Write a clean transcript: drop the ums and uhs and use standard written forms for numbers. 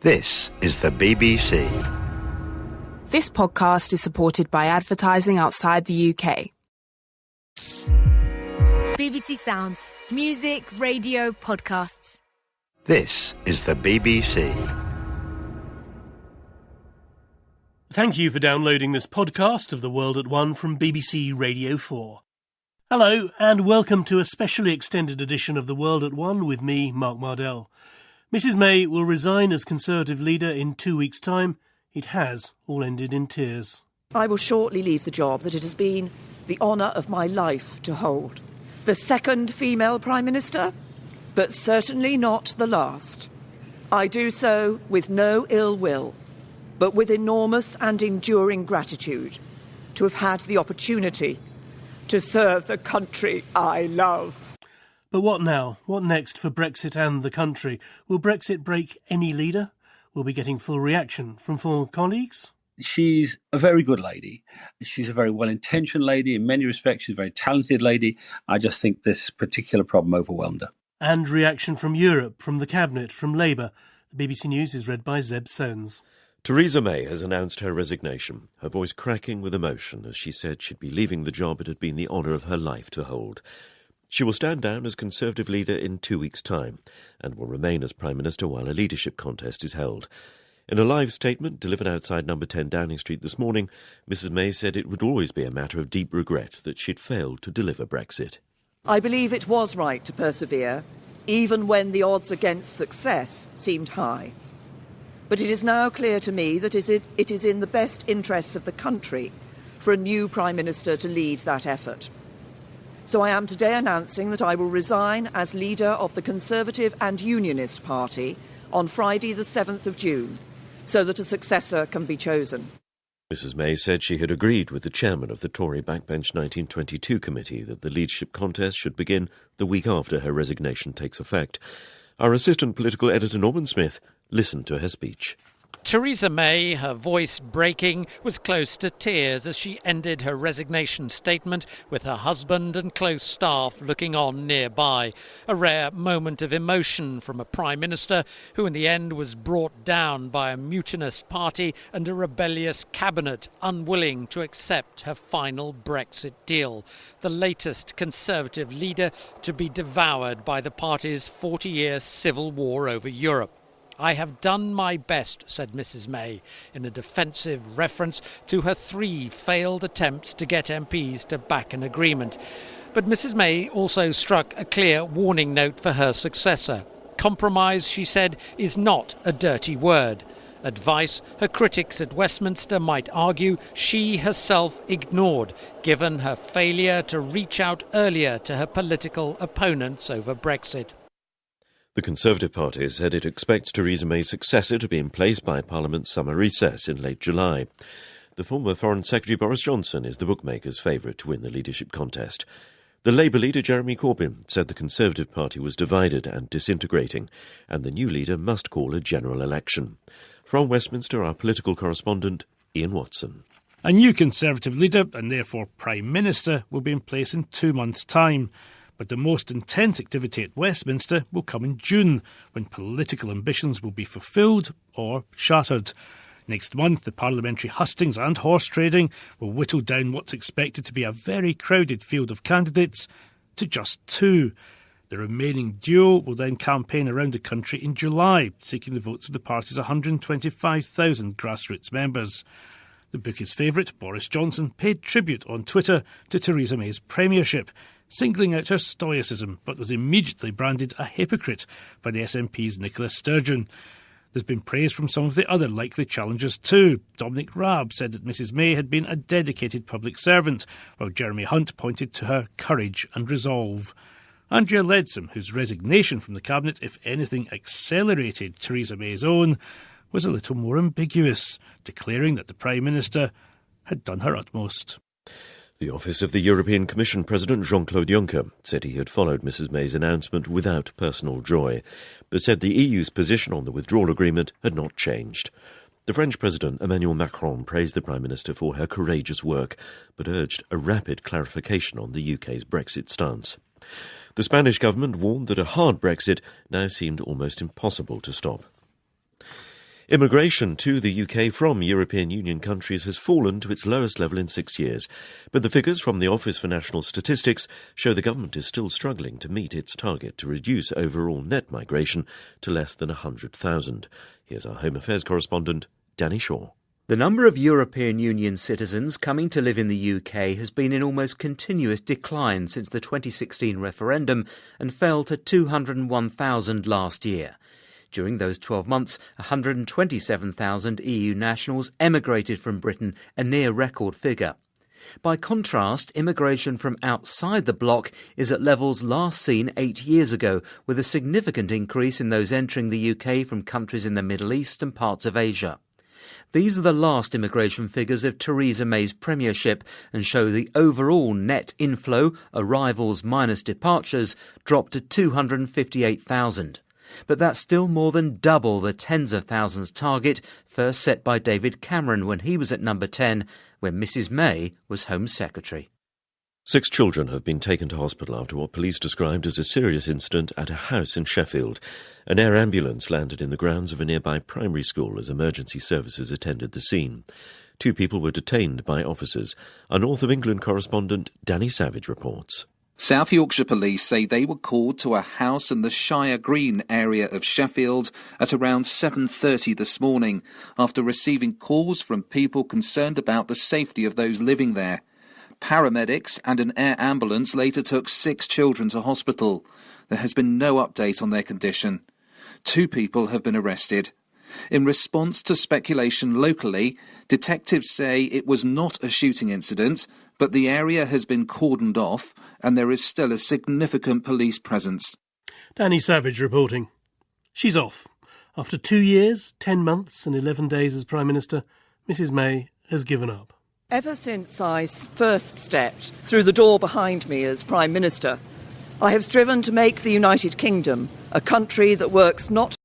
This is the BBC. This podcast is supported by advertising outside the UK. BBC Sounds. Music, radio, podcasts. This is the BBC. Thank you for downloading this podcast of The World at One from BBC Radio 4. Hello, and welcome to a specially extended edition of The World at One with me, Mark Mardell. Mrs May will resign as Conservative leader in 2 weeks' time. It has all ended in tears. I will shortly leave the job that it has been the honour of my life to hold. The second female Prime Minister, but certainly not the last. I do so with no ill will, but with enormous and enduring gratitude to have had the opportunity to serve the country I love. But what now? What next for Brexit and the country? Will Brexit break any leader? Will we be getting full reaction from former colleagues? She's a very good lady. She's a very well-intentioned lady. In many respects, she's a very talented lady. I just think this particular problem overwhelmed her. And reaction from Europe, from the Cabinet, from Labour. The BBC News is read by Zeb Sones. Theresa May has announced her resignation, her voice cracking with emotion as she said she'd be leaving the job it had been the honour of her life to hold. She will stand down as Conservative leader in 2 weeks' time and will remain as Prime Minister while a leadership contest is held. In a live statement delivered outside number 10 Downing Street this morning, Mrs May said it would always be a matter of deep regret that she'd failed to deliver Brexit. I believe it was right to persevere, even when the odds against success seemed high. But it is now clear to me that it is in the best interests of the country for a new Prime Minister to lead that effort. So I am today announcing that I will resign as leader of the Conservative and Unionist Party on Friday the 7th of June, so that a successor can be chosen. Mrs May said she had agreed with the chairman of the Tory Backbench 1922 committee that the leadership contest should begin the week after her resignation takes effect. Our assistant political editor Norman Smith listened to her speech. Theresa May, her voice breaking, was close to tears as she ended her resignation statement with her husband and close staff looking on nearby. A rare moment of emotion from a Prime Minister who in the end was brought down by a mutinous party and a rebellious cabinet unwilling to accept her final Brexit deal. The latest Conservative leader to be devoured by the party's 40-year civil war over Europe. I have done my best, said Mrs May, in a defensive reference to her 3 failed attempts to get MPs to back an agreement. But Mrs May also struck a clear warning note for her successor. Compromise, she said, is not a dirty word. Advice her critics at Westminster might argue she herself ignored, given her failure to reach out earlier to her political opponents over Brexit. The Conservative Party said it expects Theresa May's successor to be in place by Parliament's summer recess in late July. The former Foreign Secretary Boris Johnson is the bookmakers' favourite to win the leadership contest. The Labour leader Jeremy Corbyn said the Conservative Party was divided and disintegrating, and the new leader must call a general election. From Westminster, our political correspondent, Ian Watson. A new Conservative leader, and therefore Prime Minister, will be in place in 2 months' time. But the most intense activity at Westminster will come in June, when political ambitions will be fulfilled or shattered. Next month, the parliamentary hustings and horse trading will whittle down what's expected to be a very crowded field of candidates to just 2. The remaining duo will then campaign around the country in July, seeking the votes of the party's 125,000 grassroots members. The bookie's favourite, Boris Johnson, paid tribute on Twitter to Theresa May's premiership, singling out her stoicism, but was immediately branded a hypocrite by the SNP's Nicola Sturgeon. There's been praise from some of the other likely challengers too. Dominic Raab said that Mrs May had been a dedicated public servant, while Jeremy Hunt pointed to her courage and resolve. Andrea Leadsom, whose resignation from the Cabinet, if anything, accelerated Theresa May's own, was a little more ambiguous, declaring that the Prime Minister had done her utmost. The office of the European Commission President Jean-Claude Juncker said he had followed Mrs May's announcement without personal joy, but said the EU's position on the withdrawal agreement had not changed. The French President Emmanuel Macron praised the Prime Minister for her courageous work, but urged a rapid clarification on the UK's Brexit stance. The Spanish government warned that a hard Brexit now seemed almost impossible to stop. Immigration to the UK from European Union countries has fallen to its lowest level in 6 years, but the figures from the Office for National Statistics show the government is still struggling to meet its target to reduce overall net migration to less than 100,000. Here's our Home Affairs correspondent, Danny Shaw. The number of European Union citizens coming to live in the UK has been in almost continuous decline since the 2016 referendum and fell to 201,000 last year. During those 12 months, 127,000 EU nationals emigrated from Britain, a near-record figure. By contrast, immigration from outside the bloc is at levels last seen 8 years ago, with a significant increase in those entering the UK from countries in the Middle East and parts of Asia. These are the last immigration figures of Theresa May's premiership and show the overall net inflow, arrivals minus departures, dropped to 258,000. But that's still more than double the tens of thousands target first set by David Cameron when he was at number 10, when Mrs May was Home Secretary. 6 children have been taken to hospital after what police described as a serious incident at a house in Sheffield. An air ambulance landed in the grounds of a nearby primary school as emergency services attended the scene. 2 people were detained by officers. Our North of England correspondent Danny Savage reports. South Yorkshire Police say they were called to a house in the Shire Green area of Sheffield at around 7:30 this morning after receiving calls from people concerned about the safety of those living there. Paramedics and an air ambulance later took 6 children to hospital. There has been no update on their condition. 2 people have been arrested. In response to speculation locally, detectives say it was not a shooting incident, but the area has been cordoned off and there is still a significant police presence. Danny Savage reporting. She's off. After 2 years, 10 months and 11 days as Prime Minister, Mrs May has given up. Ever since I first stepped through the door behind me as Prime Minister, I have striven to make the United Kingdom a country that works not